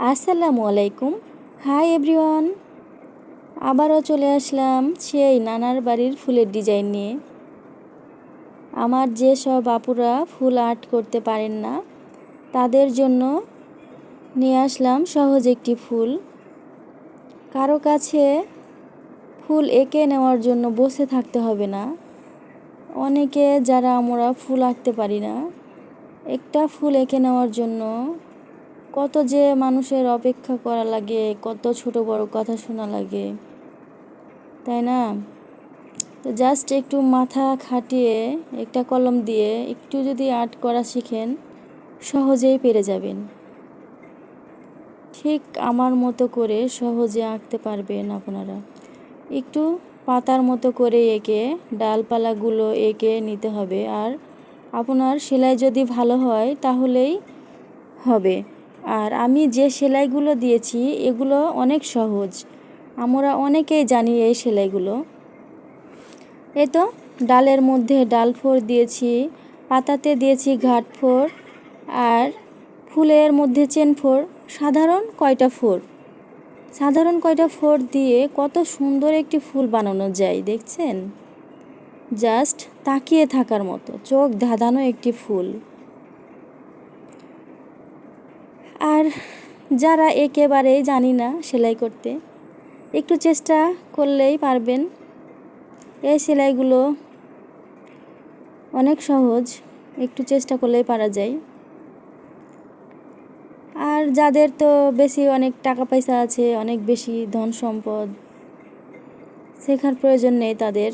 আসসালামু আলাইকুম। Hi everyone, আবারও চলে আসলাম সেই নানার বাড়ির ফুলের ডিজাইন নিয়ে। আমার যেসব আপুরা ফুল আর্ট করতে পারেন না তাদের জন্য নিয়ে আসলাম সহজ একটি ফুল। কারো কাছে ফুল এঁকে নেওয়ার জন্য বসে থাকতে হবে না। অনেকে যারা আমরা ফুল আঁকতে পারি না, একটা ফুল এঁকে নেওয়ার জন্য কত যে মানুষের অপেক্ষা করা লাগে, কত ছোট বড় কথা শোনা লাগে, তাই না? তো জাস্ট একটু মাথা খাটিয়ে একটা কলম দিয়ে একটু যদি আর্ট করা শিখেন, সহজেই পেরে যাবেন। ঠিক আমার মতো করে সহজে আঁকতে পারবেন আপনারা। একটু পাতার মতো করে এঁকে ডালপালাগুলো এঁকে নিতে হবে। আর আপনার সেলাই যদি ভালো হয় তাহলেই হবে। আর আমি যে সেলাইগুলো দিয়েছি এগুলো অনেক সহজ, আমরা অনেকেই জানি এই সেলাইগুলো। এই তো ডালের মধ্যে ডাল ফোর দিয়েছি, পাতাতে দিয়েছি ঘাট ফোর, আর ফুলের মধ্যে চেন ফোর। সাধারণ কয়টা ফোর দিয়ে কত সুন্দর একটি ফুল বানানো যায় দেখছেন? জাস্ট তাকিয়ে থাকার মতো, চোখ ধাঁধানো একটি ফুল। আর যারা একেবারেই জানি না সেলাই করতে, একটু চেষ্টা করলেই পারবেন। এই সেলাইগুলো অনেক সহজ, একটু চেষ্টা করলেই পারা যায়। আর যাদের তো অনেক টাকা পয়সা আছে, অনেক বেশি ধন সম্পদ, শেখার প্রয়োজন নেই তাদের,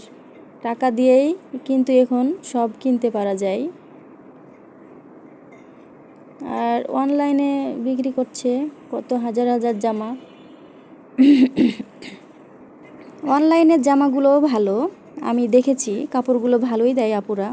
টাকা দিয়েই কিন্তু এখন সব কিনতে পারা যায়। আর অনলাইনে বিক্রি করছে কত হাজার হাজার জামা। অনলাইনের জামাগুলোও ভালো, আমি দেখেছি কাপড়গুলো ভালোই দেয় আপুরা।